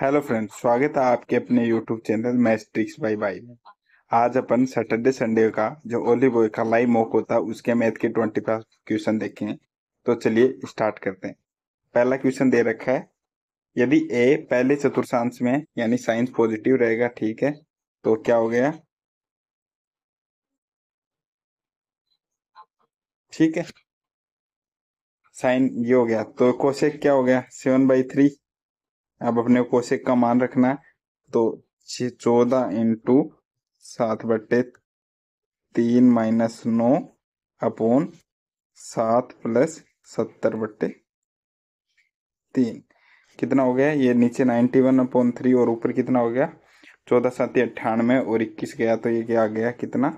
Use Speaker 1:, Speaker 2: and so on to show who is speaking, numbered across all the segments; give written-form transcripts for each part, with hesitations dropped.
Speaker 1: Hello friends, स्वागत है आपके अपने YouTube channel math tricks by by में। आज अपन सैटरडे संडे का जो ओली बॉय का लाइव मॉक होता है उसके मैथ के 25 क्वेश्चन देखें। तो चलिए स्टार्ट करते हैं। पहला क्वेश्चन दे रखा है, यदि ए पहले चतुर्थांश में यानी साइन पॉजिटिव रहेगा, ठीक है, तो क्या हो गया, ठीक है, साइन ये हो गया, तो कोसेक क्या हो गया 7/3। अब अपने कोसेक का मान रखना है, तो 14 × 7/3 अपॉन 7 + 70/3 कितना हो गया, ये नीचे 91/3 और ऊपर कितना हो गया 14×7 = 98 और 21 गया, तो ये क्या आ गया कितना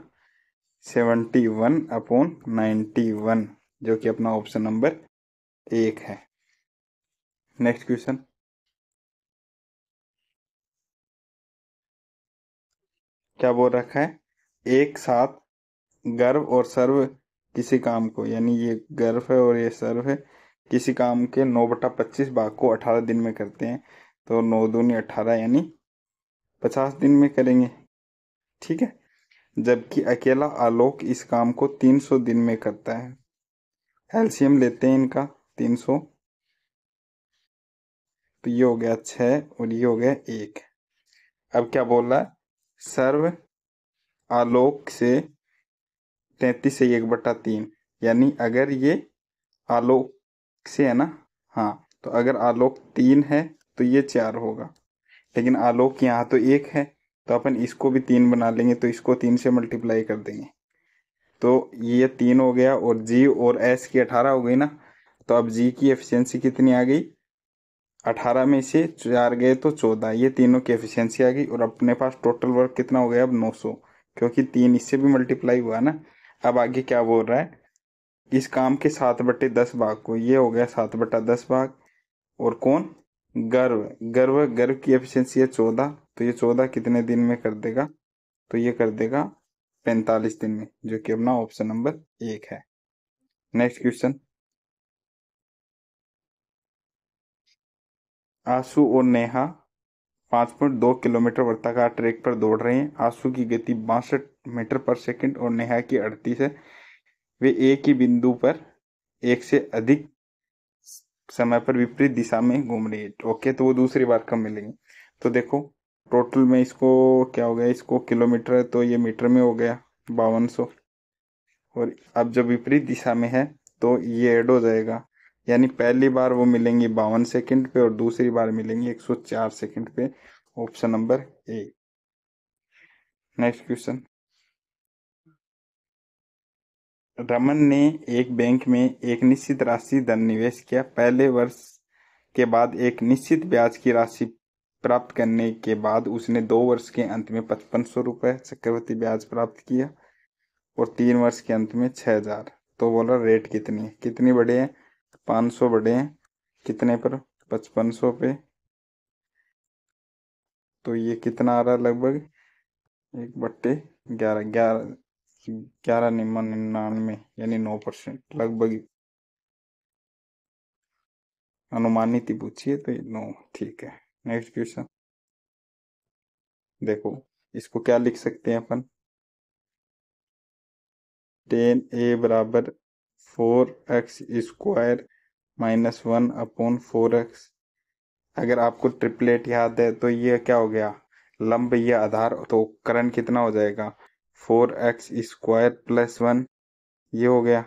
Speaker 1: 71/91 जो कि अपना ऑप्शन नंबर 1 है। नेक्स्ट क्वेश्चन, क्या बोल रखा है, एक साथ गर्भ और सर्व किसी काम को, यानी ये गर्भ है और ये सर्व है, किसी काम के 9/25 भाग को 18 दिन में करते हैं, तो 9 दूनी 18 यानी 50 दिन में करेंगे, ठीक है। जबकि अकेला आलोक इस काम को 300 दिन में करता है। एलसीएम लेते हैं इनका 300, तो ये हो गया 6 और ये हो गया 1। अब क्या बोल रहा है, सर्व आलोक से 33 से 1/3, यानी अगर ये आलोक से है ना, हाँ, तो अगर आलोक 3 है तो ये 4 होगा, लेकिन आलोक यहाँ तो 1 है, तो अपन इसको भी 3 बना लेंगे, तो इसको 3 से मल्टीप्लाई कर देंगे, तो ये 3 हो गया, और जी और एस की 18 हो गई ना, तो अब जी की एफिशिएंसी कितनी आ गई, 18 में से 4 गए तो 14, ये तीनों की एफिशिएंसी आ गई, और अपने पास टोटल वर्क कितना हो गया अब 900, क्योंकि 3 इससे भी मल्टीप्लाई हुआ ना। अब आगे क्या बोल रहा है, इस काम के 7/10 भाग को, ये हो गया 7/10 भाग, और कौन, गर्व, गर्व की एफिशिएंसी है 14, तो ये 14 कितने दिन में कर देगा, तो ये कर देगा 45 दिन में, जो कि अपना ऑप्शन नंबर 1 है। नेक्स्ट क्वेश्चन, आशु और नेहा 5.2 किलोमीटर वृत्ताकार ट्रैक पर दौड़ रहे हैं। आशु की गति 62 मीटर/सेकंड और नेहा की 38 है। वे एक ही बिंदु पर एक से अधिक समय पर विपरीत दिशा में घूम रही है। ओके, तो वो दूसरी बार कब मिलेंगे, तो देखो टोटल में इसको क्या हो गया, इसको किलोमीटर है तो ये मीटर में हो गया 5200, और अब जब विपरीत दिशा में है तो ये ऐड हो जाएगा, यानी पहली बार वो मिलेंगी 52 सेकंड पे और दूसरी बार मिलेंगी 104 सेकंड पे, option number A. Next question, Raman ने एक बैंक में एक निश्चित राशि धन निवेश किया। पहले वर्ष के बाद एक निश्चित ब्याज की राशि प्राप्त करने के बाद उसने 2 वर्ष के अंत में 5500 रुपये चक्रवृद्धि ब्याज प्राप्त किया, और 3 वर्ष के अंत में 6000। तो बोला रेट कितनी है, कितनी बढ़े हैं, 500 बढ़े हैं, कितने पर, 5500 पे, तो ये कितना आ रहा है लगभग 1/11, 11.99 यानी 9% लगभग, अनुमानित ही पूछिए तो 9, ठीक है। नेक्स्ट क्वेश्चन, देखो इसको क्या लिख सकते हैं अपन, 10a बराबर 4x² - 1/4x। अगर आपको ट्रिपलेट याद है तो ये क्या हो गया, लंब ये आधार, तो करण कितना हो जाएगा 4x² + 1, ये हो गया,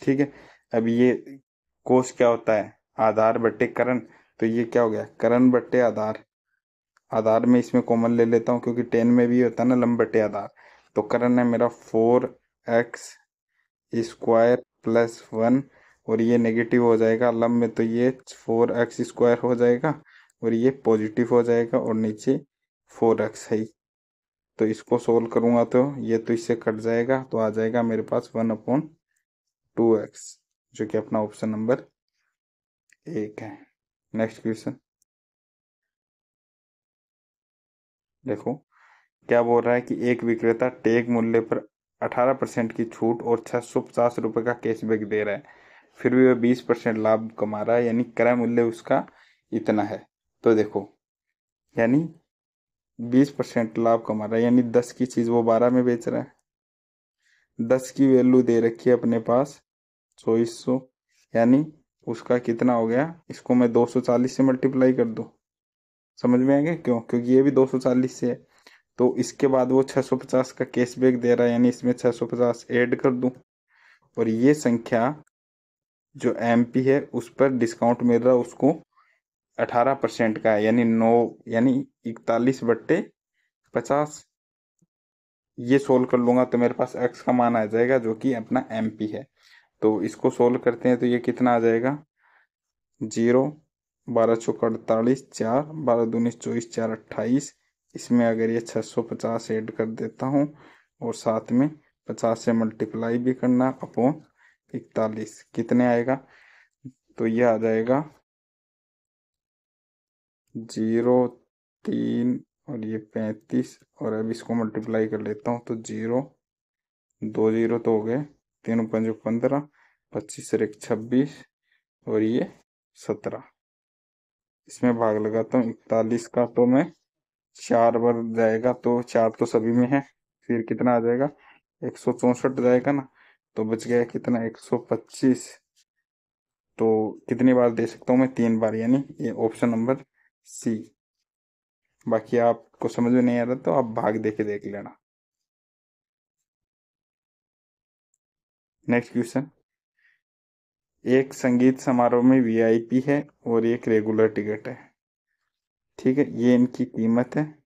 Speaker 1: ठीक है। अब ये कोस क्या होता है, आधार बट्टे करण, तो ये क्या हो गया करण बट्टे आधार, आधार में इसमें कॉमन ले लेता हूँ क्योंकि 10 में भी होता है ना लंब बटे आधार, तो करण है मेरा 4x² + 1, और ये नेगेटिव हो जाएगा लंब में, तो ये 4x² हो जाएगा, और ये पॉजिटिव हो जाएगा, और नीचे 4x है, तो इसको सोल्व करूंगा तो ये तो इससे कट जाएगा, तो आ जाएगा मेरे पास 1/2x, जो कि अपना ऑप्शन नंबर 1 है। नेक्स्ट क्वेश्चन, देखो क्या बोल रहा है कि एक विक्रेता टैग मूल्य पर 18% की छूट और 650 रुपये का कैशबैक दे रहा है, फिर भी वह 20% लाभ कमा रहा है, यानी क्रय मूल्य उसका इतना है। तो देखो यानी 20% लाभ कमा रहा है, यानी 10 की चीज वो 12 में बेच रहा है। 10 की वैल्यू दे रखी है अपने पास 2400, यानी उसका कितना हो गया, इसको मैं 240 से मल्टीप्लाई कर दूं। समझ में आएगा क्यों? क्योंकि ये भी 240 से है। तो इसके बाद वो 650 का कैशबैक दे रहा है, यानी इसमें 650 ऐड कर दूं। और ये संख्या जो एमपी है उस पर डिस्काउंट मिल रहा है उसको 18% का है, यानी 9, यानी 41/50। ये सोल्व कर लूंगा तो मेरे पास एक्स का मान आ जाएगा जो कि अपना एमपी है। तो इसको सोल्व करते हैं तो ये कितना आ जाएगा, 0, 12×4 = 48, 4, 12×2 = 24, 4 28। इसमें अगर ये 650 ऐड कर देता हूँ और साथ में 50 से मल्टीप्लाई भी करना अपॉन 41, कितने आएगा, तो ये आ जाएगा 0, 3 और ये 35। और अब इसको मल्टीप्लाई कर लेता हूँ तो 0, 2 0 तो हो गए, 3 5 15, 25 और 1 26 और ये 17। इसमें भाग लगाता हूँ 41 का, तो मैं 4 बार जाएगा तो 4 तो सभी में है, फिर कितना आ जाएगा, 164 जाएगा ना। तो बच गया कितना, 125। तो कितनी बार दे सकता हूँ मैं, 3 बार, यानी ये ऑप्शन नंबर सी। बाकी आपको समझ में नहीं आ रहा तो आप भाग दे के देख लेना। नेक्स्ट क्वेश्चन, एक संगीत समारोह में वीआईपी है और एक रेगुलर टिकट है। ठीक है, ये इनकी कीमत है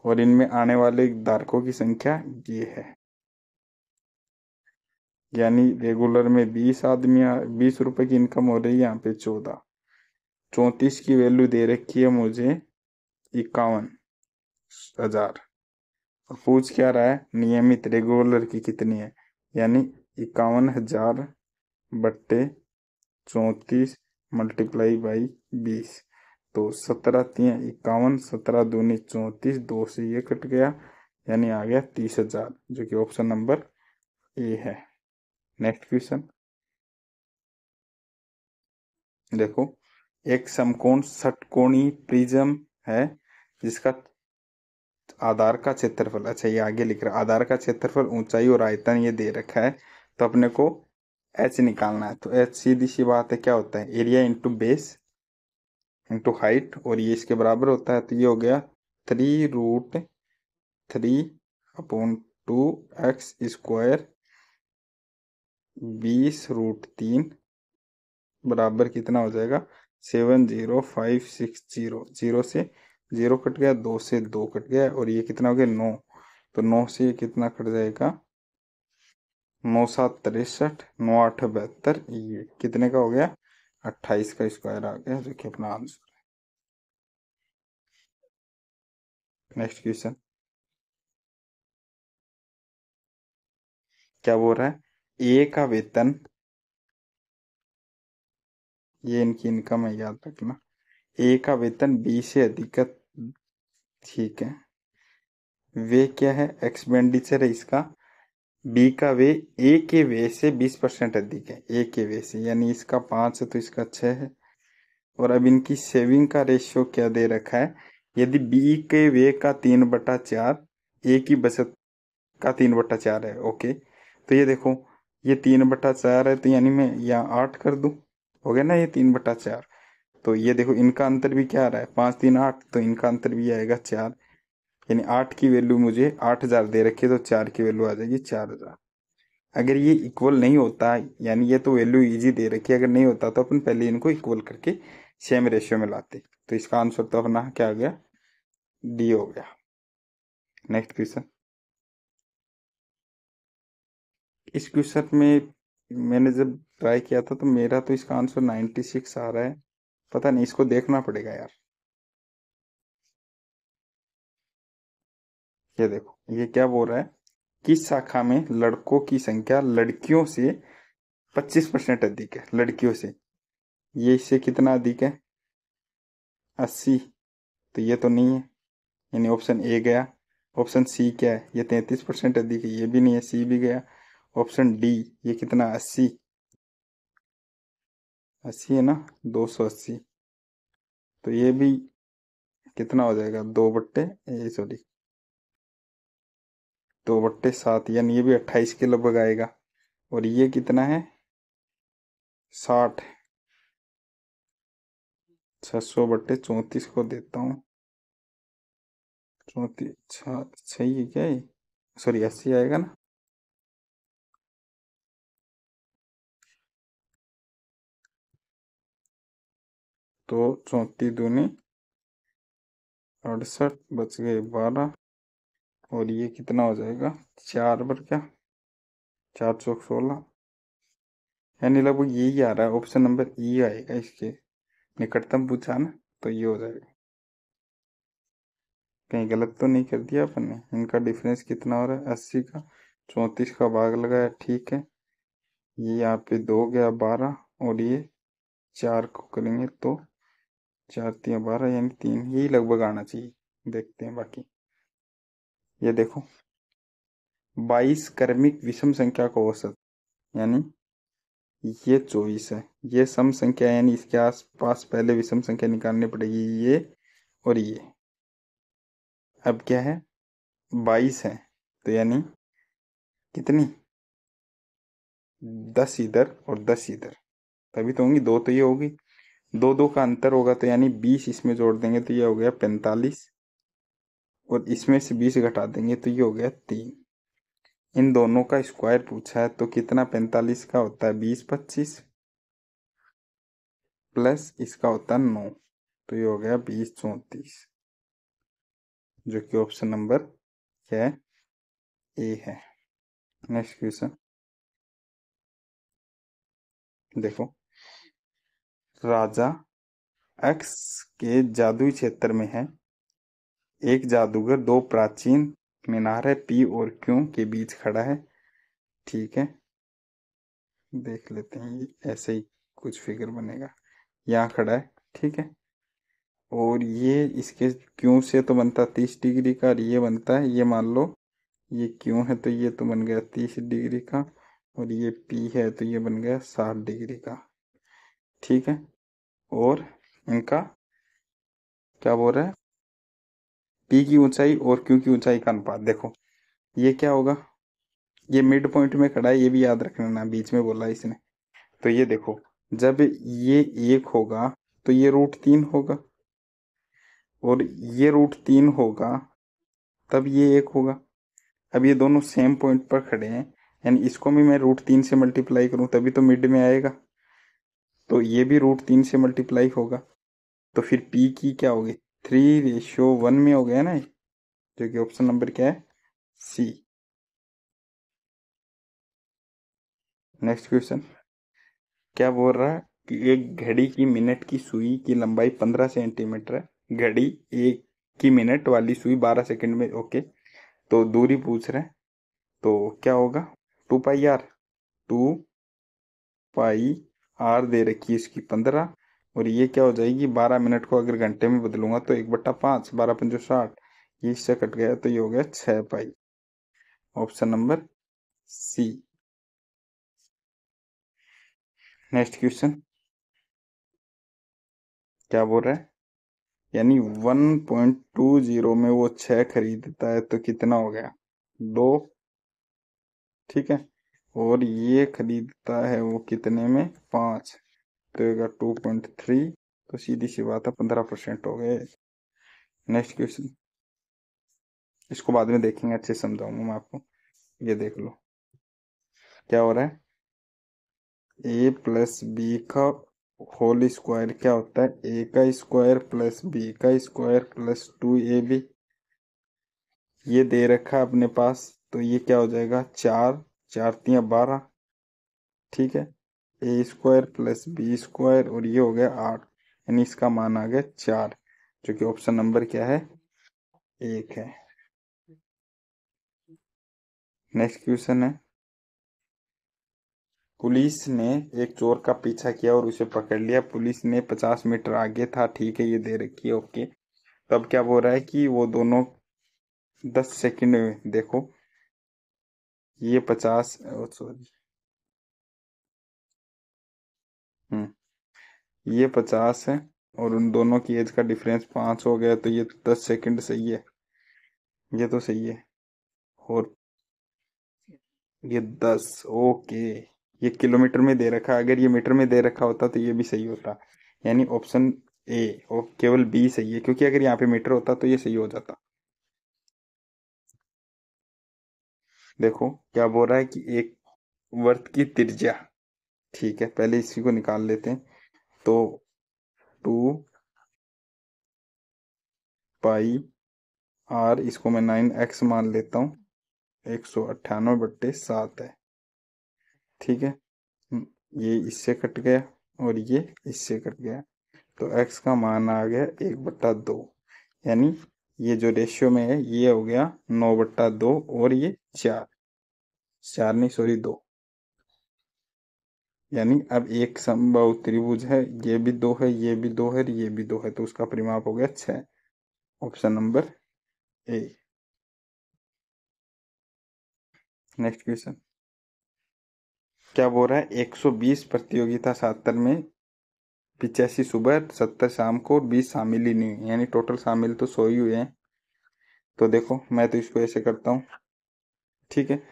Speaker 1: और इनमें आने वाले धारकों की संख्या ये है। यानी रेगुलर में 20 आदमी, 20 रुपए की इनकम हो रही है, यहाँ पे 14, 34 की वैल्यू दे रखी है मुझे 51,000। और पूछ क्या रहा है, नियमित रेगुलर की कितनी है, यानी 51,000/34 मल्टीप्लाई बाई 20। तो 17×3 = 51, 17×2 = 34, 2 से ये कट गया, यानी आ गया 30,000, जो कि ऑप्शन नंबर ए है। नेक्स्ट क्वेश्चन देखो, एक समकोण षटकोणीय प्रिज्म है जिसका आधार का क्षेत्रफल, अच्छा ये आगे लिख रहा है, आधार का क्षेत्रफल, ऊंचाई और आयतन ये दे रखा है। तो अपने को एच निकालना है। तो एच सीधी सी बात है, क्या होता है, area into base into height, और ये इसके बराबर होता है। तो ये हो गया 3√3/2x² 20√3 बराबर कितना हो जाएगा, 70560। 0 से 0 कट गया, 2 से 2 कट गया, और ये कितना हो गया, 9। तो 9 से ये कितना कट जाएगा, 9×7 = 63, 9×8 = 72, ये कितने का हो गया, 28 का स्क्वायर आ गया, जो कि अपना आंसर है। नेक्स्ट क्वेश्चन क्या बोल रहा है, ए का वेतन, ये इनकी इनकम है याद रखना, ए का वेतन बी से अधिक है। ठीक है, वे क्या है, एक्सपेंडिचर है इसका। बी का वे ए के वे से 20% अधिक है, ए के वे से, यानी इसका 5 है तो इसका 6 है। और अब इनकी सेविंग का रेशियो क्या दे रखा है, यदि बी के वे का 3/4 ए की बचत का 3/4 है। ओके, तो ये देखो, ये 3/4 है, तो यानी मैं यहाँ 8 कर दूं, हो गया ना ये 3/4। तो ये देखो इनका अंतर भी क्या आ रहा है, 5 3 8, तो इनका अंतर भी आएगा 4। यानी 8 की वैल्यू मुझे 8,000 दे रखी है, तो 4 की वैल्यू आ जाएगी 4,000। अगर ये इक्वल नहीं होता, यानी ये तो वैल्यू इजी दे रखी है, अगर नहीं होता तो अपन पहले इनको इक्वल करके सेम रेशियो में लाते। तो इसका आंसर तो अपना क्या आ गया, डी हो गया। नेक्स्ट क्वेश्चन, इस क्वेश्चन में मैंने जब ट्राई किया था तो मेरा तो इसका आंसर 96 आ रहा है, पता नहीं, इसको देखना पड़ेगा यार। ये देखो, ये क्या बोल रहा है, किस शाखा में लड़कों की संख्या लड़कियों से 25% अधिक है, लड़कियों से, ये इससे कितना अधिक है, 80। तो ये तो नहीं है, यानी ऑप्शन ए गया। ऑप्शन सी क्या है, ये 33% अधिक है, ये भी नहीं है, सी भी गया। ऑप्शन डी, ये कितना, 80, 80 है ना, 280। तो ये भी कितना हो जाएगा, 2/7 यानी ये भी 28 के लगभग आएगा। और ये कितना है, 60। 600/34 को देता हूँ 34। सही है क्या ये, सॉरी 80 आएगा ना। तो 34 दूनी 68, बच गए 12। और ये कितना हो जाएगा, 4 क्या, 4 चौक 16। यानी लगभग यही आ रहा है, ऑप्शन नंबर ई आएगा इसके निकटतम पूछा ना, तो ये हो जाएगा। कहीं गलत तो नहीं कर दिया अपन ने। इनका डिफरेंस कितना हो रहा है, 80 का 34 का भाग लगाया, ठीक है। ये यहाँ पे 2 गया 12, और ये 4 को करेंगे तो 4×3 12 यानी 3, यही लगभग आना चाहिए। देखते हैं बाकी। ये देखो, 22 क्रमिक विषम संख्या का औसत, यानी ये 24 है। ये सम संख्या यानी इसके आसपास पहले विषम संख्या निकालनी पड़ेगी, ये और ये। अब क्या है, 22 है, तो यानी कितनी, 10 इधर और 10 इधर, तभी तो होंगी। दो तो ये होगी, दो दो का अंतर होगा, तो यानी 20 इसमें जोड़ देंगे तो ये हो गया 45, और इसमें से 20 घटा देंगे तो ये हो गया 3। इन दोनों का स्क्वायर पूछा है, तो कितना 45 का होता है 20×25, प्लस इसका होता है 9, तो ये हो गया 20×34, जो कि ऑप्शन नंबर क्या है, ए है। नेक्स्ट क्वेश्चन देखो, राजा एक्स के जादुई क्षेत्र में है। एक जादूगर दो प्राचीन मीनार पी और क्यू के बीच खड़ा है, ठीक है। देख लेते हैं, ये ऐसे ही कुछ फिगर बनेगा। यहाँ खड़ा है, ठीक है। और ये इसके क्यू से तो बनता 30 डिग्री का, और ये बनता है, ये मान लो ये क्यू है तो ये तो बन गया 30 डिग्री का, और ये पी है तो ये बन गया 60 डिग्री का, ठीक है। और इनका क्या बोल रहा है, पी की ऊंचाई और क्यू की ऊंचाई का अनुपात देखो। ये क्या होगा, ये मिड पॉइंट में खड़ा है, ये भी याद रखना, बीच में बोला इसने। तो ये देखो, जब ये 1 होगा तो ये √3 होगा, और ये √3 होगा तब ये 1 होगा। अब ये दोनों सेम पॉइंट पर खड़े हैं, यानी इसको भी मैं √3 से मल्टीप्लाई करूं तभी तो मिड में आएगा, तो ये भी √3 से मल्टीप्लाई होगा। तो फिर पी की क्या होगी, 3:1 में हो गया ना, जो कि ऑप्शन नंबर क्या है, सी। नेक्स्ट क्वेश्चन क्या बोल रहा है कि एक घड़ी की मिनट की सुई की लंबाई 15 सेंटीमीटर है। घड़ी एक की मिनट वाली सुई 12 सेकंड में, ओके। तो दूरी पूछ रहे हैं, तो क्या होगा, 2πr, 2πr दे रखी है इसकी 15, और ये क्या हो जाएगी, 12 मिनट को अगर घंटे में बदलूंगा तो 1/5, 12×5 = 60, ये इससे कट गया तो ये हो गया 6π। Option number C. Next question क्या बोल रहा है, यानी 1.20 में वो 6 खरीदता है तो कितना हो गया, 2, ठीक है। और ये खरीदता है वो कितने में, 5, तो 2.3, तो सीधी सी बात है 15% हो गए। नेक्स्ट क्वेश्चन, इसको बाद में देखेंगे, अच्छे समझाऊंगा मैं आपको। ये देख लो क्या हो रहा है, a+b का होल स्क्वायर क्या होता है, a का स्क्वायर प्लस b का स्क्वायर प्लस 2ab। ये दे रखा है अपने पास, तो ये क्या हो जाएगा, 4, 4×3 = 12, ठीक है। a² प्लस b², और ये हो गया 8, यानी इसका मान आ गया 4, जो कि ऑप्शन नंबर क्या है, 1 है। नेक्स्ट क्वेश्चन है, पुलिस ने एक चोर का पीछा किया और उसे पकड़ लिया। पुलिस ने 50 मीटर आगे था, ठीक है, ये दे रखी है, ओके। तो अब क्या बोल रहा है कि वो दोनों 10 सेकंड में, देखो ये 50, सॉरी, ये 50 है और उन दोनों की एज का डिफरेंस 5 हो गया, तो ये 10 सेकंड सही है, ये तो सही है। और ये 10, ओके। ये किलोमीटर में दे रखा है, अगर ये मीटर में दे रखा होता तो ये भी सही होता। यानी ऑप्शन ए और केवल बी सही है, क्योंकि अगर यहाँ पे मीटर होता तो ये सही हो जाता। देखो क्या बोल रहा है कि एक वर्त की त्रिज्या, ठीक है, पहले इसी को निकाल लेते हैं। तो 2 पाई r, इसको मैं 9x मान लेता हूँ, 198/7 है, ठीक है। ये इससे कट गया और ये इससे कट गया, तो x का मान आ गया 1/2। यानी ये जो रेशियो में है ये हो गया 9/2, और ये 4, 4 नहीं सॉरी 2। यानी अब एक समबाहु त्रिभुज है, ये भी 2 है, ये भी 2 है, ये भी 2 है, तो उसका परिमाप हो गया 6। Option number A. Next question क्या बोल रहा है, 120 प्रतियोगिता 77 में 85 सुबह, 70 शाम को और 20 शामिल ही नहीं हुए, यानी टोटल शामिल तो 100 ही हुए हैं। तो देखो मैं तो इसको ऐसे करता हूँ, ठीक है।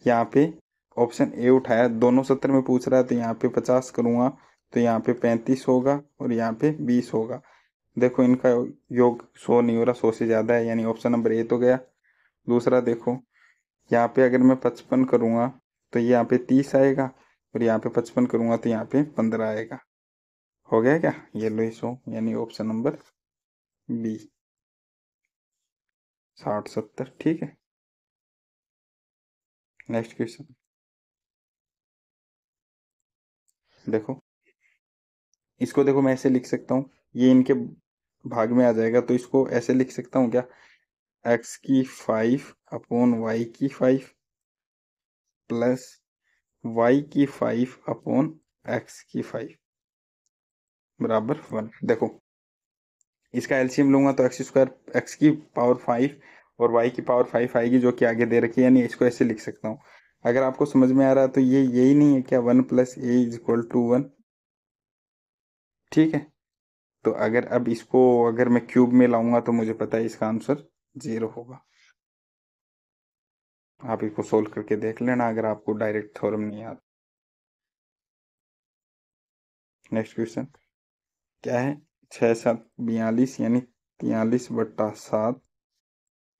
Speaker 1: यहाँ पे ऑप्शन ए उठाया, दोनों 70 में पूछ रहा है, तो यहाँ पे 50 करूंगा, तो यहाँ पे 35 होगा और यहाँ पे 20 होगा। देखो इनका योग 100 नहीं हो रहा, 100 से ज्यादा है, यानी ऑप्शन नंबर ए तो गया। दूसरा देखो, यहाँ पे अगर मैं 55 करूंगा तो ये यहाँ पे 30 आएगा, और यहाँ पे 55 करूंगा तो यहाँ पे 15 आएगा। हो गया क्या, ये लो 100, यानी ऑप्शन नंबर बी, 60 70, ठीक है। नेक्स्ट क्वेश्चन देखो, इसको देखो मैं ऐसे लिख सकता हूँ, ये इनके भाग में आ जाएगा, तो इसको ऐसे लिख सकता हूँ क्या, x की 5/y की 5 प्लस y की 5/x की 5 बराबर 1। देखो इसका एलसीएम लूंगा तो x² x की पावर 5 और y की पावर 5 आएगी, जो कि आगे दे रखी है, यानी इसको ऐसे लिख सकता हूँ। अगर आपको समझ में आ रहा है तो ये यही नहीं है क्या, 1 + a = 1, ठीक है। तो अगर अब इसको अगर मैं क्यूब में लाऊंगा तो मुझे पता है इसका आंसर 0 होगा। आप इसको सोल्व करके देख लेना अगर आपको डायरेक्ट थ्योरम नहीं आता। नेक्स्ट क्वेश्चन क्या है, 6 7 42, यानी 43/7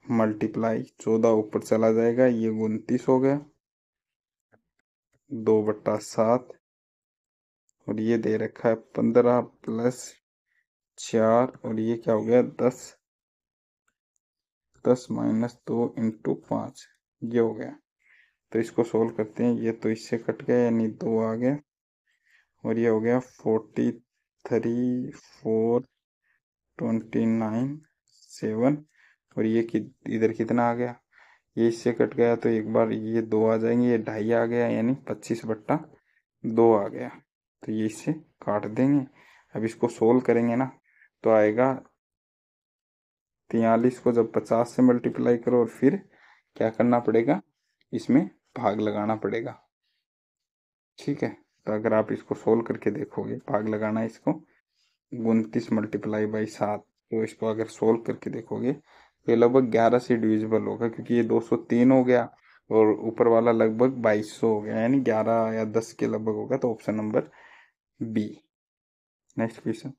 Speaker 1: मल्टीप्लाई 14 ऊपर चला जाएगा, ये 29 हो गया, 2/7, और ये दे रखा है 15 + 4, और ये क्या हो गया 10, 10 - 2 × 5, ये हो गया। तो इसको सोल्व करते हैं, ये तो इससे कट गया, यानी 2 आ गया, और ये हो गया 43 4 29 7, और ये इधर कितना आ गया, ये इससे कट गया, तो एक बार ये 2 आ जाएंगे, ये 2.5 आ गया, यानी 25/2 आ गया, तो ये इससे काट देंगे। अब इसको सोल्व करेंगे ना, तो आएगा 43 को जब 50 से मल्टीप्लाई करो और फिर क्या करना पड़ेगा, इसमें भाग लगाना पड़ेगा, ठीक है। तो अगर आप इसको सोल्व करके देखोगे, भाग लगाना है इसको, 29 × 7, तो इसको अगर सोल्व करके देखोगे तो ये लगभग 11 से डिविजिबल होगा, क्योंकि ये 203 हो गया और ऊपर वाला लगभग 2200 हो गया, यानी 11 या 10 के लगभग होगा, तो option number B. Next question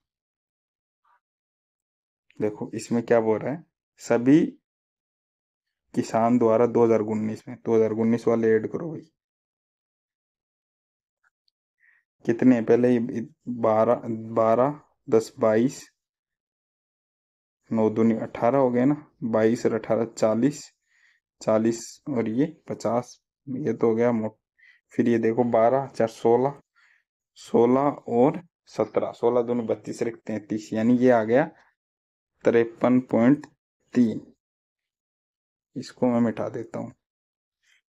Speaker 1: देखो, इसमें क्या बोल रहा है, सभी किसान द्वारा 2019 में, 2019 वाले ऐड करो भाई, कितने पहले 12 12 10 22, 9 दूनी 18 हो गए ना, 22 और 18 40, 40 और ये 50, ये तो हो गया फिर ये देखो 12 4 16, 16 और 17, 16 दोनों 32 और 33, यानी ये आ गया 53.3। इसको मैं मिटा देता हूँ,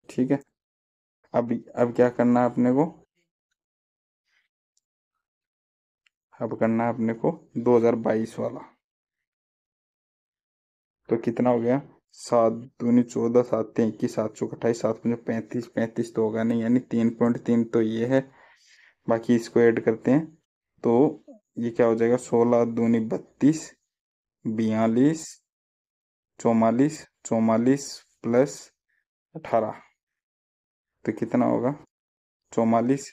Speaker 1: ठीक है। अब क्या करना है अपने को, अब करना है अपने को 2022 वाला, तो कितना हो गया, 7 दूनी 14, 7 3 21, 7 चौक 28, 7 5 35, 35 तो होगा नहीं, यानी 3.3 तो ये है, बाकी इसको ऐड करते हैं तो ये क्या हो जाएगा, 16 दूनी 32, 42, 44, 44 प्लस 18, तो कितना होगा 44,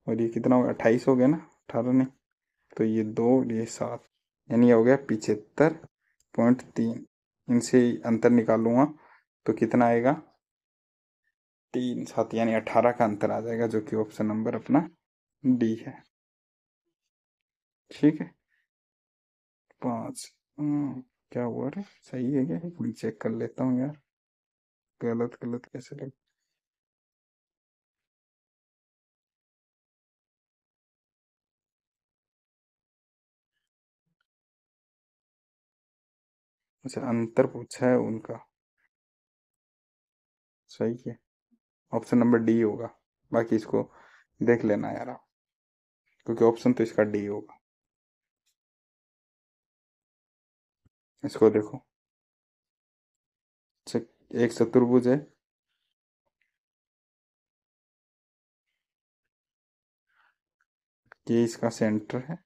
Speaker 1: और ये कितना होगा 28 हो गया ना, 18 नहीं, तो ये 2 ये 7, यानी ये हो गया 75.3। इनसे अंतर निकालूंगा तो कितना आएगा 3 7, यानी 18 का अंतर आ जाएगा, जो कि ऑप्शन नंबर अपना डी है। ठीक है 5। क्या हुआ रे, सही है क्या, एक मिनट चेक कर लेता हूँ यार, गलत गलत कैसे लग। अच्छा अंतर पूछा है उनका, सही है, ऑप्शन नंबर डी होगा, बाकी इसको देख लेना यार आप, क्योंकि ऑप्शन तो इसका डी होगा। इसको देखो, अच्छा, एक चतुर्भुज है, ये इसका सेंटर है,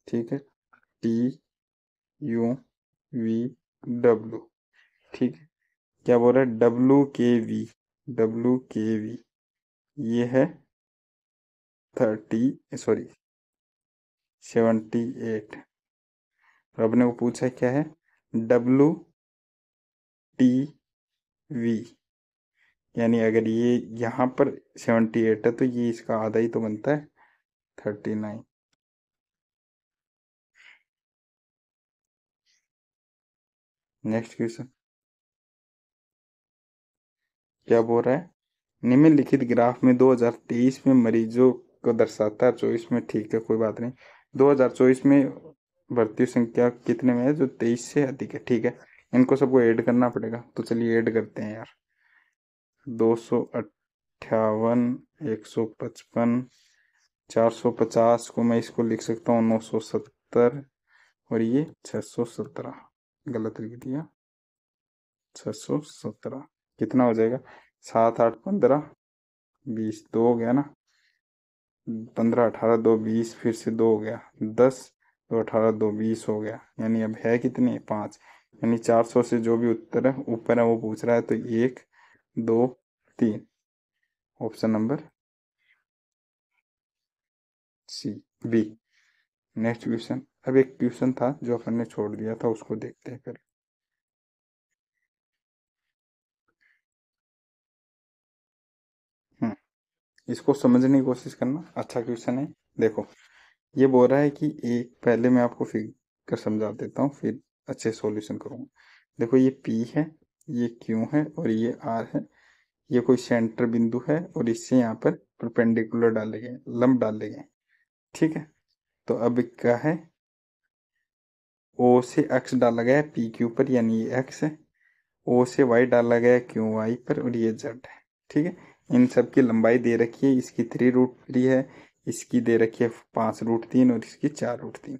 Speaker 1: ठीक है, टी यू वी डब्ल्यू, ठीक है, क्या बोल रहा है डब्ल्यू के वी ये है 30, 78। और अपने को पूछा है क्या है WTV, यानी अगर ये यहाँ पर 78 है तो ये इसका आधा ही तो बनता है 39। नेक्स्ट क्वेश्चन क्या बोल रहा है, निम्नलिखित ग्राफ में 2023 में मरीजों को दर्शाता है, 24 में, ठीक है कोई बात नहीं, 2024 में भर्ती संख्या कितने में है, जो 23 से अधिक है, ठीक है, इनको सबको ऐड करना पड़ेगा, तो चलिए ऐड करते हैं यार, 258, 155, 450 को मैं इसको लिख सकता हूँ 970, और ये 617, गलत लिख दिया, 617, कितना हो जाएगा 7 8 15 20, 2 हो गया ना, 15 18 2 20, फिर से 2 हो गया 10, 2 18 2 20 हो गया, यानी अब है कितनी 5, यानी 400 से जो भी उत्तर है ऊपर है वो पूछ रहा है, तो 1 2 3, option number C B. Next question, अब एक क्वेश्चन था जो अपन ने छोड़ दिया था, उसको देखते हैं फिर। इसको समझने की कोशिश करना, अच्छा क्वेश्चन है। देखो ये बोल रहा है कि एक, पहले मैं आपको फिगर समझा देता हूँ फिर अच्छे सॉल्यूशन करूँगा। देखो ये P है, ये Q है और ये R है, ये कोई सेंटर बिंदु है और इससे यहाँ पर परपेंडिकुलर डाले गए, लंब डाले गए, ठीक है। तो अब क्या है, O से X डाला गया है PQ पर, यानी ये X है, O से Y डाला गया है QY पर, और ये Z है, ठीक है। इन सब की लंबाई दे रखी है, इसकी 3√3 है, इसकी दे रखी है 5√3 और इसकी 4√3।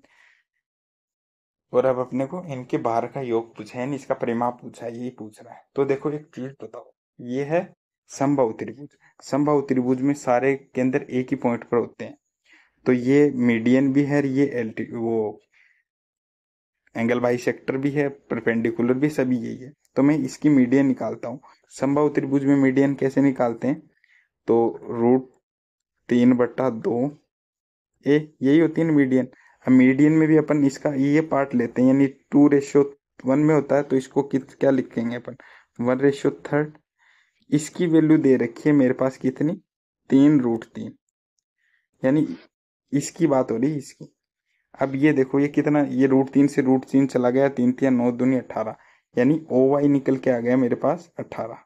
Speaker 1: और अब अपने को इनके बाहर का योग पूछा है, यानी इसका परिमाप पूछा है, यही पूछ रहा है। तो देखो एक चीज बताओ, ये है समबाहु त्रिभुज, समबाहु त्रिभुज में सारे केंद्र एक ही पॉइंट पर होते हैं, तो ये मीडियन भी है, ये एल्टी वो एंगल बाइसेक्टर भी है, परपेंडिकुलर भी, सभी यही है, तो मैं इसकी मीडियन निकालता हूँ। समबाहु त्रिभुज में मीडियन कैसे निकालते हैं, तो √3/2 ए, यही होती है ना मीडियन। अब मीडियन में भी अपन इसका ये पार्ट लेते हैं, यानी 2:1 में होता है, तो इसको क्या लिखेंगे अपन 1:3। इसकी वैल्यू दे रखी है मेरे पास कितनी 3√3, यानी इसकी बात हो रही है इसकी। अब ये देखो ये कितना, ये √3 से √3 चला गया, 3 3 9 दूनी 18, यानी OY निकल के आ गया मेरे पास 18,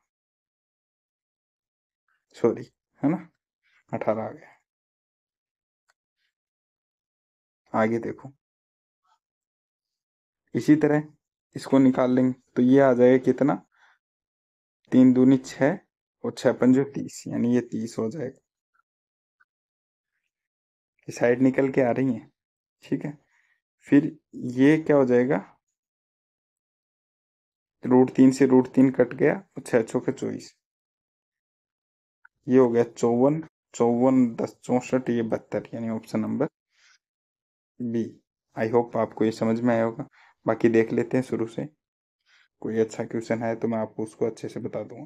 Speaker 1: सॉरी, है ना, 18 आ गया। आगे देखो इसी तरह इसको निकाल लेंगे, तो ये आ जाएगा कितना 3 दूनी 6 और 6 पंजे 30, यानी ये 30 हो जाएगा, ये साइड निकल के आ रही है, ठीक है। फिर ये क्या हो जाएगा, √3 से √3 कट गया और 6 चौके 24, ये हो गया 54, 54 10 64 ये 72 यानी option number B. I hope आपको ये समझ में आया होगा। बाकी देख लेते हैं शुरू से, कोई अच्छा क्वेश्चन है तो मैं आपको उसको अच्छे से बता दूंगा।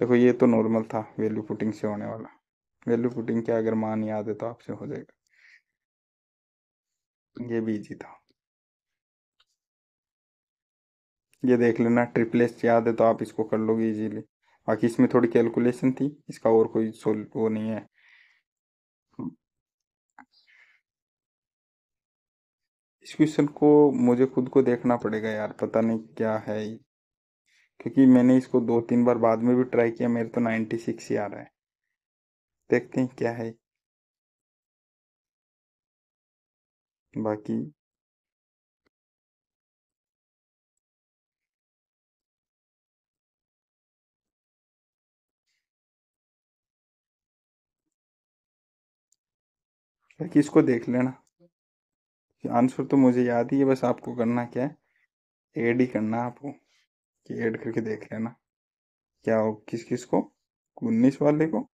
Speaker 1: देखो ये तो नॉर्मल था, वैल्यू पुटिंग से होने वाला। वैल्यू पुटिंग के अगर मान याद है तो आपसे हो जाएगा, ये भी इजी था। ये देख लेना, ट्रिपलेस याद है तो आप इसको कर लोगे इजीली। बाकी इसमें थोड़ी कैलकुलेशन थी, इसका और कोई सोल वो नहीं है। इस क्वेश्चन को मुझे खुद को देखना पड़ेगा यार, पता नहीं क्या है ये। क्योंकि मैंने इसको 2 3 बार बाद में भी ट्राई किया, मेरे तो 96 ही आ रहा है। देखते हैं क्या है। बाकी बाकी इसको देख लेना, आंसर तो मुझे याद ही है, बस आपको करना क्या है, ऐड ही करना है आपको, कि ऐड करके देख लेना क्या हो, किस किस को, 19 वाले को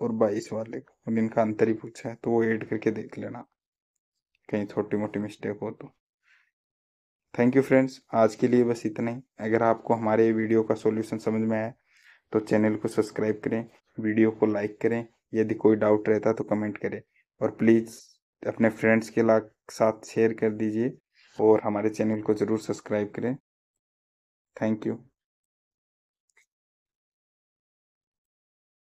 Speaker 1: और 22 वाले को, और इनका अंतर ही पूछा है तो वो ऐड करके देख लेना, कहीं छोटी मोटी मिस्टेक हो तो। थैंक यू फ्रेंड्स, आज के लिए बस इतना ही। अगर आपको हमारे वीडियो का सॉल्यूशन समझ में आया तो चैनल को सब्सक्राइब करें, वीडियो को लाइक करें, यदि कोई डाउट रहता तो कमेंट करें, और प्लीज़ अपने फ्रेंड्स के साथ शेयर कर दीजिए, और हमारे चैनल को ज़रूर सब्सक्राइब करें। Thank you.